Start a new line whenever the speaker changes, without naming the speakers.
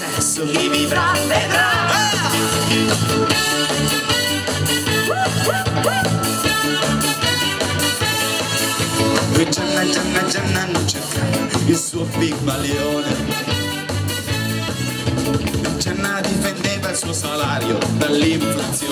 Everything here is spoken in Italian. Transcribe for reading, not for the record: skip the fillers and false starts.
successo, chi vivrà vedrà. Gianna non cercava il suo Pigmalione. Gianna difendeva il suo salario dall'inflazione.